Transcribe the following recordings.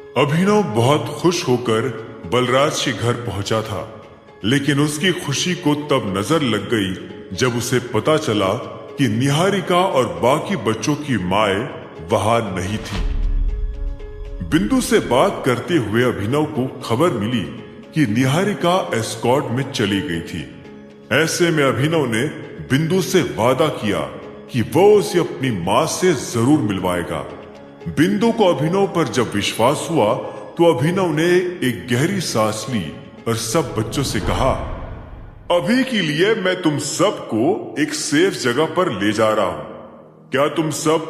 अभिनव बहुत खुश होकर बलराज के घर पहुंचा था, लेकिन उसकी खुशी को तब नजर लग गई जब उसे पता चला कि निहारिका और बाकी बच्चों की माएं वहां नहीं थी। बिंदु से बात करते हुए अभिनव को खबर मिली कि निहारिका एस्कॉर्ट में चली गई थी। ऐसे में अभिनव ने बिंदु से वादा किया कि वो उसे अपनी मां से जरूर मिलवाएगा। बिंदु को अभिनव पर जब विश्वास हुआ तो अभिनव ने एक गहरी सांस ली और सब बच्चों से कहा, अभी के लिए मैं तुम सबको एक सेफ जगह पर ले जा रहा हूं। क्या तुम सब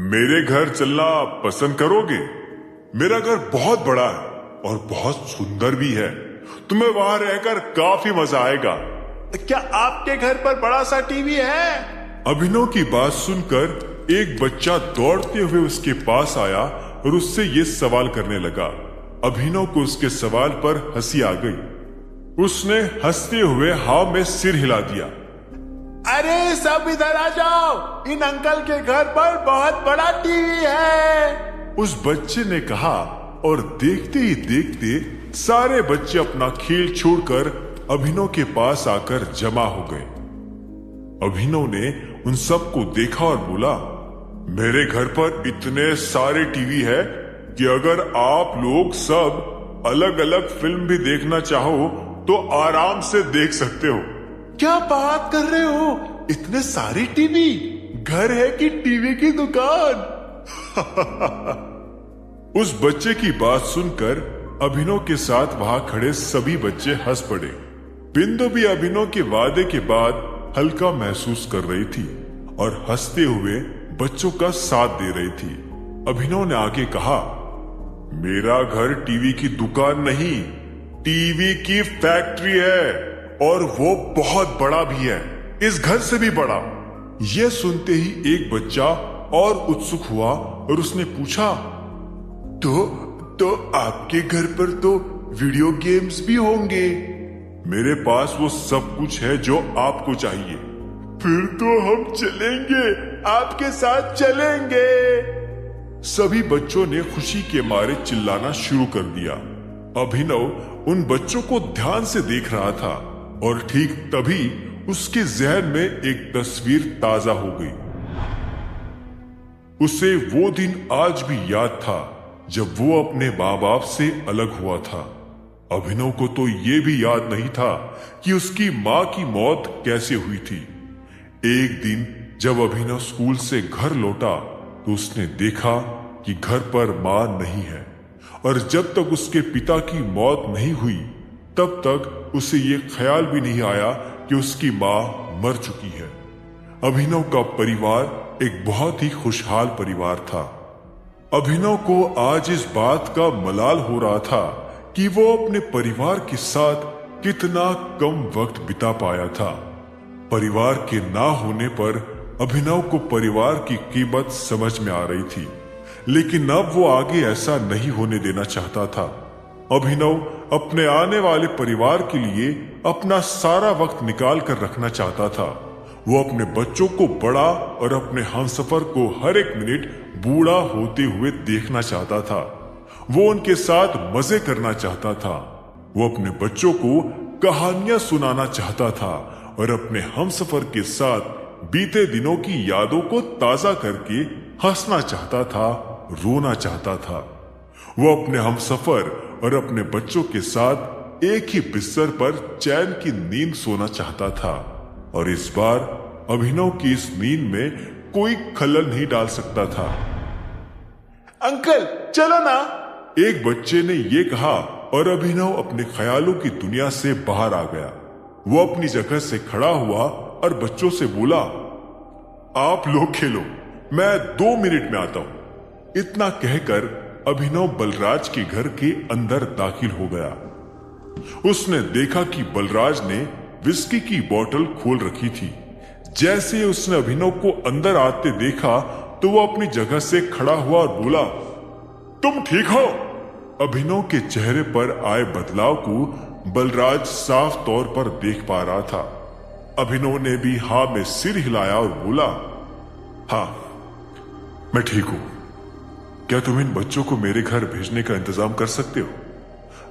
मेरे घर चलना पसंद करोगे? मेरा घर बहुत बड़ा है और बहुत सुंदर भी है। तुम्हें वहां रहकर काफी मजा आएगा। क्या आपके घर पर बड़ा सा टीवी है? अभिनव की बात सुनकर एक बच्चा दौड़ते हुए उसके पास आया और उससे ये सवाल करने लगा। अभिनव को उसके सवाल पर हंसी आ गई। उसने हंसते हुए हाँ में सिर हिला दिया। अरे सब इधर आ जाओ, इन अंकल के घर पर बहुत बड़ा टीवी है, उस बच्चे ने कहा और देखते ही देखते सारे बच्चे अपना खेल छोड़कर अभिनव के पास आकर जमा हो गए। अभिनव ने उन सबको देखा और बोला, मेरे घर पर इतने सारे टीवी है कि अगर आप लोग सब अलग अलग फिल्म भी देखना चाहो तो आराम से देख सकते हो। क्या बात कर रहे हो? इतने सारे टीवी? घर है कि टीवी की दुकान? उस बच्चे की बात सुनकर अभिनव के साथ वहां खड़े सभी बच्चे हंस पड़े। बिंदु भी अभिनव के वादे के बाद हल्का महसूस कर रही थी और हंसते हुए बच्चों का साथ दे रही थी। अभिनव ने आगे कहा, मेरा घर टीवी की दुकान नहीं, टीवी की फैक्ट्री है और वो बहुत बड़ा भी है, इस घर से भी बड़ा। यह सुनते ही एक बच्चा और उत्सुक हुआ और उसने पूछा, तो आपके घर पर तो वीडियो गेम्स भी होंगे? मेरे पास वो सब कुछ है जो आपको चाहिए। फिर तो हम चलेंगे, आपके साथ चलेंगे। सभी बच्चों ने खुशी के मारे चिल्लाना शुरू कर दिया। अभिनव उन बच्चों को ध्यान से देख रहा था और ठीक तभी उसके जहन में एक तस्वीर ताजा हो गई। उसे वो दिन आज भी याद था जब वो अपने माँ बाप से अलग हुआ था। अभिनव को तो ये भी याद नहीं था कि उसकी माँ की मौत कैसे हुई थी। एक दिन जब अभिनव स्कूल से घर लौटा तो उसने देखा कि घर पर माँ नहीं है और जब तक उसके पिता की मौत नहीं हुई तब तक उसे ये ख्याल भी नहीं आया कि उसकी माँ मर चुकी है। अभिनव का परिवार एक बहुत ही खुशहाल परिवार था। अभिनव को आज इस बात का मलाल हो रहा था कि वो अपने परिवार के साथ कितना कम वक्त बिता पाया था। परिवार के ना होने पर अभिनव को परिवार की कीमत समझ में आ रही थी, लेकिन अब वो आगे ऐसा नहीं होने देना चाहता था। अभिनव अपने आने वाले परिवार के लिए अपना सारा वक्त निकाल कर रखना चाहता था। वो अपने बच्चों को बड़ा और अपने हमसफर को हर एक मिनट बूढ़ा होते हुए देखना चाहता था। वो उनके साथ मजे करना चाहता था। वो अपने बच्चों को कहानियां सुनाना चाहता था और अपने हमसफर के साथ बीते दिनों की यादों को ताजा करके हंसना चाहता था, रोना चाहता था। वो अपने हमसफर और अपने बच्चों के साथ एक ही बिस्तर पर चैन की नींद सोना चाहता था और इस बार अभिनव की इस नींद में कोई खलल नहीं डाल सकता था। अंकल चलो ना, एक बच्चे ने ये कहा और अभिनव अपने ख्यालों की दुनिया से बाहर आ गया। वो अपनी जगह से खड़ा हुआ और बच्चों से बोला, आप लोग खेलो, मैं 2 मिनट में आता हूं। इतना कहकर अभिनव बलराज के घर के अंदर दाखिल हो गया। उसने देखा कि बलराज ने विस्की की बोतल खोल रखी थी। जैसे ही उसने अभिनव को अंदर आते देखा तो वो अपनी जगह से खड़ा हुआ और बोला, तुम ठीक हो? अभिनव के चेहरे पर आए बदलाव को बलराज साफ तौर पर देख पा रहा था। अभिनव ने भी हाँ में सिर हिलाया और बोला, हाँ मैं ठीक हूं। क्या तुम इन बच्चों को मेरे घर भेजने का इंतजाम कर सकते हो?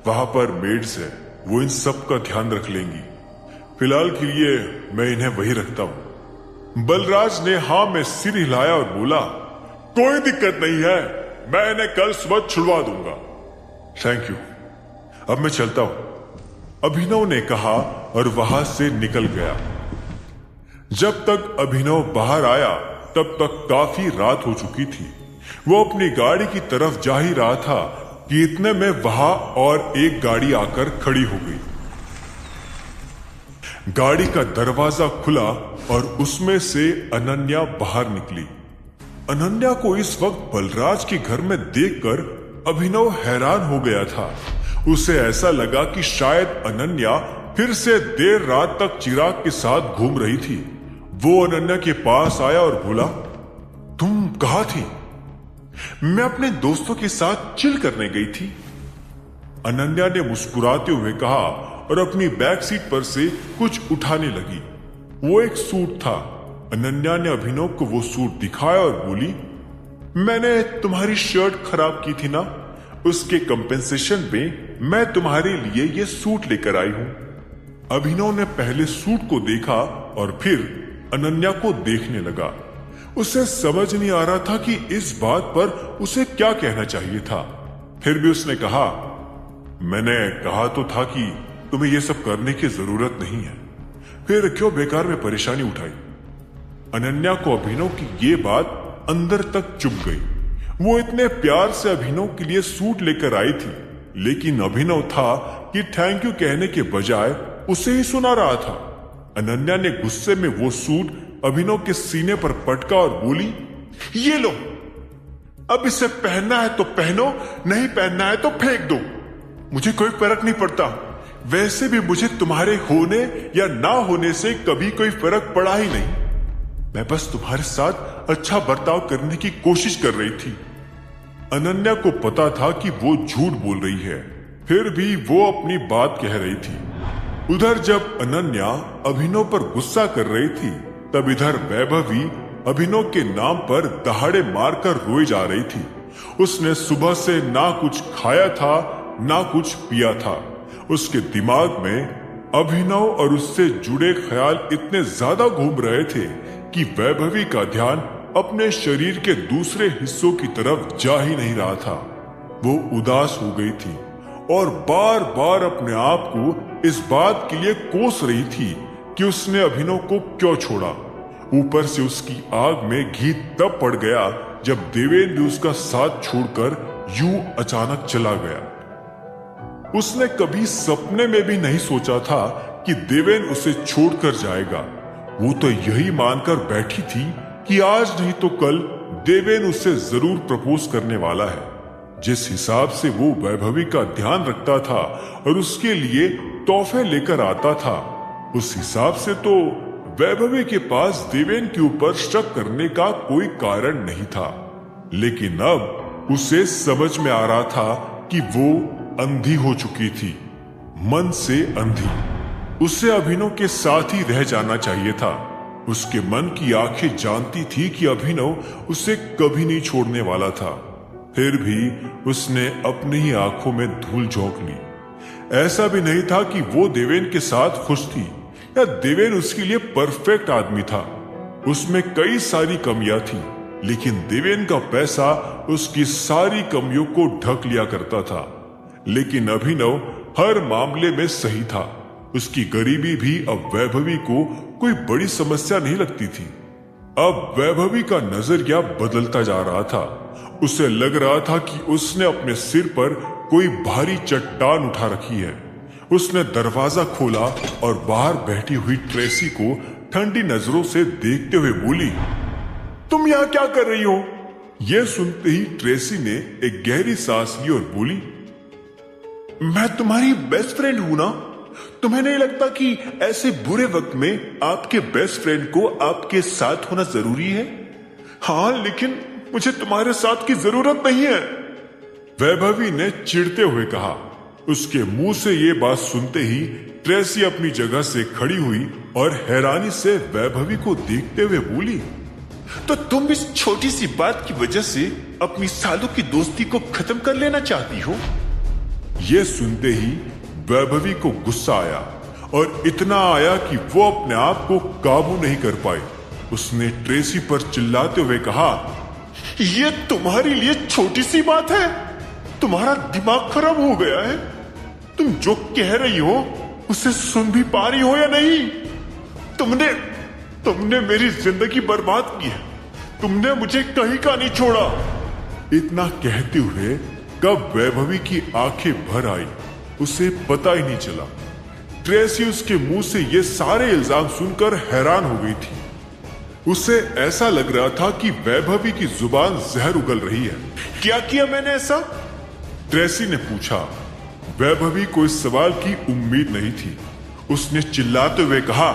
वहां पर मेड्स है, वो इन सब का ध्यान रख लेंगी। फिलहाल के लिए मैं इन्हें वही रखता हूं। बलराज ने हाँ में सिर हिलाया और बोला, कोई दिक्कत नहीं है, मैं इन्हें कल सुबह छुड़वा दूंगा। थैंक यू, अब मैं चलता हूं, अभिनव ने कहा और वहां से निकल गया। जब तक अभिनव बाहर आया तब तक काफी रात हो चुकी थी। वो अपनी गाड़ी की तरफ जा ही रहा था कि इतने में वहां और एक गाड़ी आकर खड़ी हो गई। गाड़ी का दरवाजा खुला और उसमें से अनन्या बाहर निकली। अनन्या को इस वक्त बलराज के घर में देखकर अभिनव हैरान हो गया था। उसे ऐसा लगा कि शायद अनन्या फिर से देर रात तक चिराग के साथ घूम रही थी। वो अनन्या के पास आया और बोला, तुम कहाँ थी? मैं अपने दोस्तों के साथ चिल करने गई थी। अनन्या ने मुस्कुराते हुए कहा और अपनी बैक सीट पर से कुछ उठाने लगी। वो एक सूट था। अनन्या ने अभिनव को वो सूट दिखाया और बोली, मैंने तुम्हारी शर्ट खराब की थी ना, उसके कंपेंसेशन में मैं तुम्हारे लिए ये सूट लेकर आई हूं। अभिनव ने पहले सूट को देखा और फिर अनन्या को देखने लगा। उसे समझ नहीं आ रहा था कि इस बात पर उसे क्या कहना चाहिए था। फिर भी उसने कहा, मैंने कहा तो था कि तुम्हें यह सब करने की जरूरत नहीं है, फिर क्यों बेकार में परेशानी उठाई। अनन्या को अभिनव की ये बात अंदर तक चुभ गई। वो इतने प्यार से अभिनव के लिए सूट लेकर आई थी, लेकिन अभिनव था कि थैंक यू कहने के बजाय उसे ही सुना रहा था। अनन्या ने गुस्से में वो सूट अभिनव के सीने पर पटका और बोली, ये लो, अब इसे पहनना है तो पहनो, नहीं पहनना है तो फेंक दो, मुझे कोई फर्क नहीं पड़ता। वैसे भी मुझे तुम्हारे होने या ना होने से कभी कोई फर्क पड़ा ही नहीं। मैं बस तुम्हारे साथ अच्छा बर्ताव करने की कोशिश कर रही थी। अनन्या को पता था कि वो झूठ बोल रही है, फिर भी वो अपनी बात कह रही थी। उधर जब अनन्या अभिनव पर गुस्सा कर रही थी, तब इधर वैभवी अभिनव के नाम पर दहाड़े मारकर रोई जा रही थी। उसने सुबह से ना कुछ खाया था ना कुछ पिया था। उसके दिमाग में अभिनव और उससे जुड़े ख्याल इतने ज्यादा घूम रहे थे कि वैभवी का ध्यान अपने शरीर के दूसरे हिस्सों की तरफ जा ही नहीं रहा था। वो उदास हो गई थी और बार बार अपने आप को इस बात के लिए कोस रही थी कि उसने अभिनव को क्यों छोड़ा। ऊपर से उसकी आग में घी तब पड़ गया जब देवेन भी उसका साथ छोड़कर यूं अचानक चला गया। उसने कभी सपने में भी नहीं सोचा था कि देवेन उसे छोड़कर जाएगा। वो तो यही मानकर बैठी थी कि आज नहीं तो कल देवेन उसे जरूर प्रपोज करने वाला है। जिस हिसाब से वो वैभवी का ध्यान रखता था और उसके लिए तोहफे लेकर आता था, उस हिसाब से तो वैभवी के पास देवेन के ऊपर शक करने का कोई कारण नहीं था। लेकिन अब उसे समझ में आ रहा था कि वो अंधी हो चुकी थी, मन से अंधी। उसे अभिनव के साथ ही रह जाना चाहिए था। उसके मन की आंखें जानती थी कि अभिनव उसे कभी नहीं छोड़ने वाला था। फिर भी उसने अपनी ही आंखों में धूल झोंक ली। ऐसा भी नहीं था कि वो देवेन के साथ खुश थी या देवेन उसके लिए परफेक्ट आदमी था। उसमें कई सारी कमियां थी, लेकिन देवेन का पैसा उसकी सारी कमियों को ढक लिया करता था। लेकिन अभिनव हर मामले में सही था। उसकी गरीबी भी अब वैभवी को कोई बड़ी समस्या नहीं लगती थी। अब वैभवी का नजरिया बदलता जा रहा था। उसे लग रहा था कि उसने अपने सिर पर कोई भारी चट्टान उठा रखी है। उसने दरवाजा खोला और बाहर बैठी हुई ट्रेसी को ठंडी नजरों से देखते हुए बोली, तुम यहाँ क्या कर रही हो? यह सुनते ही ट्रेसी ने एक गहरी सांस ली और बोली, मैं तुम्हारी बेस्ट फ्रेंड हूं ना। तुम्हें नहीं लगता कि ऐसे बुरे वक्त में आपके बेस्ट फ्रेंड को आपके साथ होना जरूरी है? हाँ, लेकिन मुझे तुम्हारे साथ की जरूरत नहीं है, वैभवी ने चिढ़ते हुए कहा। उसके मुंह से ये बात सुनते ही ट्रेसी अपनी जगह से खड़ी हुई और हैरानी से वैभवी को देखते हुए बोली, तो तुम इस छोटी सी बात की वजह से अपनी सालों की दोस्ती को खत्म कर लेना चाहती हो? यह सुनते ही वैभवी को गुस्सा आया और इतना आया कि वो अपने आप को काबू नहीं कर पाई। उसने ट्रेसी पर चिल्लाते हुए कहा, यह तुम्हारे लिए छोटी सी बात है? तुम्हारा दिमाग खराब हो गया है? तुम जो कह रही हो उसे सुन भी पा रही हो या नहीं? तुमने मेरी जिंदगी बर्बाद की है। तुमने मुझे कहीं का नहीं छोड़ा। इतना कहते हुए कब वैभवी की आंखें भर आई उसे पता ही नहीं चला। ट्रेसी उसके मुंह से ये सारे इल्जाम सुनकर हैरान हो गई थी। उसे ऐसा लग रहा था कि वैभवी की जुबान जहर उगल रही है। क्या किया मैंने ऐसा? ट्रेसी ने पूछा। वैभवी को इस सवाल की उम्मीद नहीं थी। उसने चिल्लाते हुए कहा,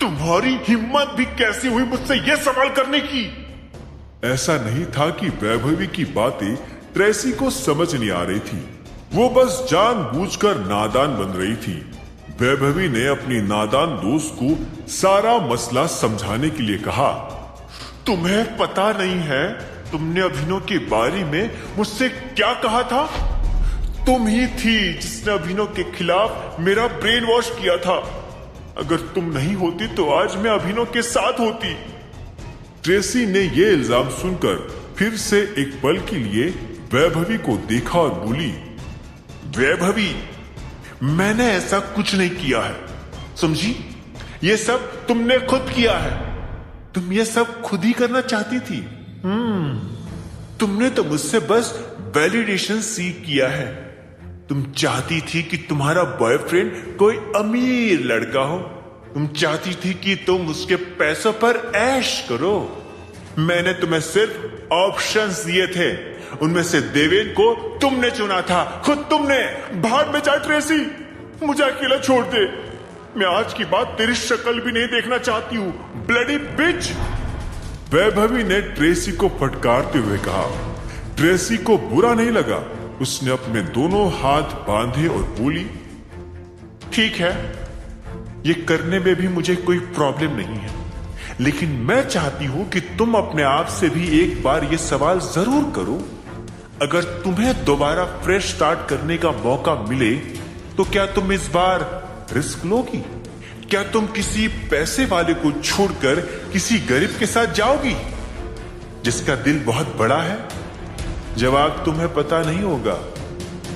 तुम्हारी हिम्मत भी कैसी हुई मुझसे यह सवाल करने की? ऐसा नहीं था कि वैभवी की बातें ट्रेसी को समझ नहीं आ रही थी। वो बस जानबूझकर नादान बन रही थी। वैभवी ने अपनी नादान दोस्त को सारा मसला समझाने के लिए कहा, तुम्हें पता नहीं है तुमने अभिनव के बारे में मुझसे क्या कहा था? तुम ही थी जिसने अभिनव के खिलाफ मेरा ब्रेन वॉश किया था। अगर तुम नहीं होती तो आज मैं अभिनव के साथ होती। ट्रेसी ने यह इल्जाम सुनकर फिर से एक पल के लिए वैभवी को देखा और बोली, वैभवी, मैंने ऐसा कुछ नहीं किया है, समझी? ये सब तुमने खुद किया है। तुम ये सब खुद ही करना चाहती थी। तुमने तो मुझसे बस वैलिडेशन सीख किया है। तुम चाहती थी कि तुम्हारा बॉयफ्रेंड कोई अमीर लड़का हो। तुम चाहती थी कि तुम उसके पैसों पर ऐश करो। मैंने तुम्हें सिर्फ ऑप्शंस दिए थे, उनमें से देवेन को तुमने चुना था, खुद तुमने। भाग में जा ट्रेसी, मुझे अकेला छोड़ दे। मैं आज की बात तेरी शक्ल भी नहीं देखना चाहती हूँ, ब्लडी बिच। वैभवी ने ट्रेसी को फटकारते हुए कहा। ट्रेसी को बुरा नहीं लगा। उसने अपने दोनों हाथ बांधे और बोली, ठीक है, ये करने में भी मुझे कोई प्रॉब्लम नहीं है, लेकिन मैं चाहती हूं कि तुम अपने आप से भी एक बार ये सवाल जरूर करो। अगर तुम्हें दोबारा फ्रेश स्टार्ट करने का मौका मिले तो क्या तुम इस बार रिस्क लोगी? क्या तुम किसी पैसे वाले को छोड़कर किसी गरीब के साथ जाओगी जिसका दिल बहुत बड़ा है? जवाब तुम्हें पता नहीं होगा,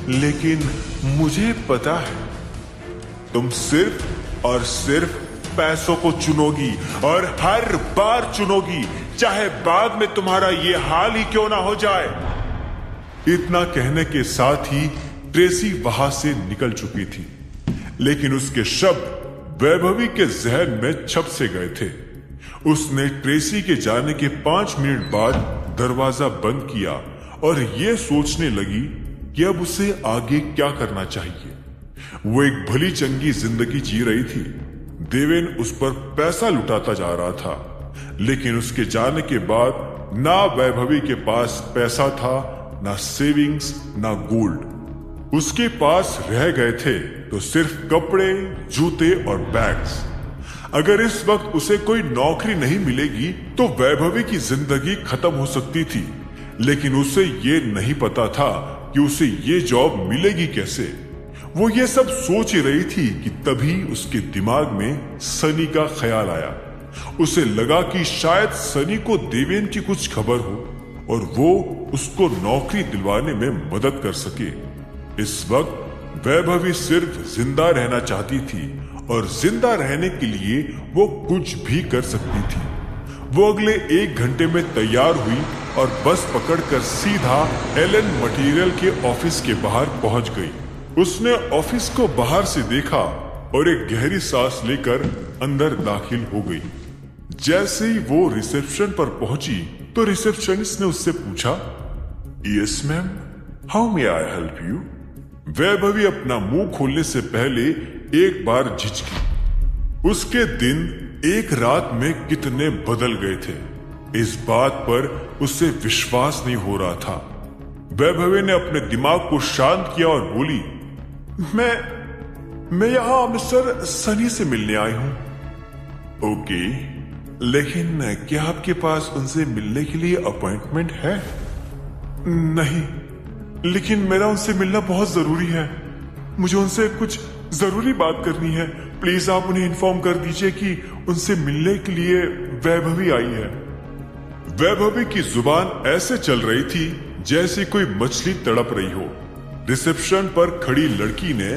लेकिन मुझे पता है। तुम सिर्फ और सिर्फ पैसों को चुनोगी और हर बार चुनोगी, चाहे बाद में तुम्हारा ये हाल ही क्यों ना हो जाए। इतना कहने के साथ ही ट्रेसी वहां से निकल चुकी थी, लेकिन उसके शब्द वैभवी के जहन में छप से गए थे। उसने ट्रेसी के जाने के 5 मिनट बाद दरवाजा बंद किया और यह सोचने लगी कि अब उसे आगे क्या करना चाहिए। वो एक भली चंगी जिंदगी जी रही थी। देवेन उस पर पैसा लुटाता जा रहा था, लेकिन उसके जाने के बाद ना वैभवी के पास पैसा था, ना सेविंग्स, ना गोल्ड। उसके पास रह गए थे तो सिर्फ कपड़े, जूते और बैग्स। अगर इस वक्त उसे कोई नौकरी नहीं मिलेगी तो वैभवी की जिंदगी खत्म हो सकती थी, लेकिन उसे ये नहीं पता था कि उसे ये जॉब मिलेगी कैसे। वो ये सब सोच ही रही थी कि तभी उसके दिमाग में सनी का ख्याल आया। उसे लगा कि शायद सनी को देवेन की कुछ खबर हो और वो उसको नौकरी दिलवाने में मदद कर सके। इस वक्त वैभवी सिर्फ जिंदा रहना चाहती थी और जिंदा रहने के लिए वो कुछ भी कर सकती थी। वो अगले 1 घंटे में तैयार हुई और बस पकड़कर सीधा एलन मटेरियल के ऑफिस के बाहर पहुंच गई। उसने ऑफिस को बाहर से देखा और एक गहरी सांस लेकर अंदर दाखिल हो गई। जैसे ही वो रिसेप्शन पर पहुंची तो रिसेप्शनिस्ट ने उससे पूछा, yes ma'am, how may I help you? Vaibhavi अपना मुंह खोलने से पहले एक बार झिझकी। उसके दिन एक रात में कितने बदल गए थे, इस बात पर उसे विश्वास नहीं हो रहा था। वैभवी ने अपने दिमाग को शांत किया और बोली, मैं यहां मिस्टर सनी से मिलने आई हूं। ओके, लेकिन क्या आपके पास उनसे मिलने के लिए अपॉइंटमेंट है? नहीं, लेकिन मेरा उनसे मिलना बहुत जरूरी है। मुझे उनसे कुछ जरूरी बात करनी है। प्लीज आप उन्हें इन्फॉर्म कर दीजिए कि उनसे मिलने के लिए वैभवी आई है। वैभवी की जुबान ऐसे चल रही थी जैसे कोई मछली तड़प रही हो। रिसेप्शन पर खड़ी लड़की ने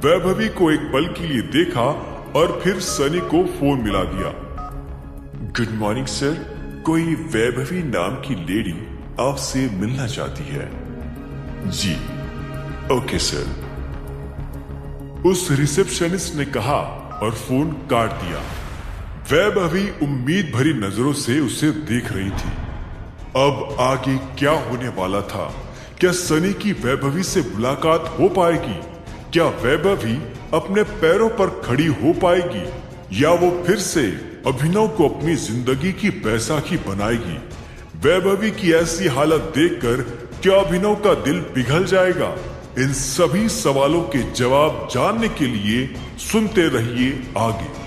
वैभवी को एक पल के लिए देखा और फिर सनी को फोन मिला दिया। गुड मॉर्निंग सर, कोई वैभवी नाम की लेडी आपसे मिलना चाहती है। जी, ओके सर, उस रिसेप्शनिस्ट ने कहा और फोन काट दिया। वैभवी उम्मीद भरी नजरों से उसे देख रही थी। अब आगे क्या होने वाला था? क्या सनी की वैभवी से मुलाकात हो पाएगी? क्या वैभवी अपने पैरों पर खड़ी हो पाएगी या वो फिर से अभिनव को अपनी जिंदगी की बैसाखी बनाएगी? वैभवी की ऐसी हालत देखकर क्या अभिनव का दिल पिघल जाएगा? इन सभी सवालों के जवाब जानने के लिए सुनते रहिए आगे।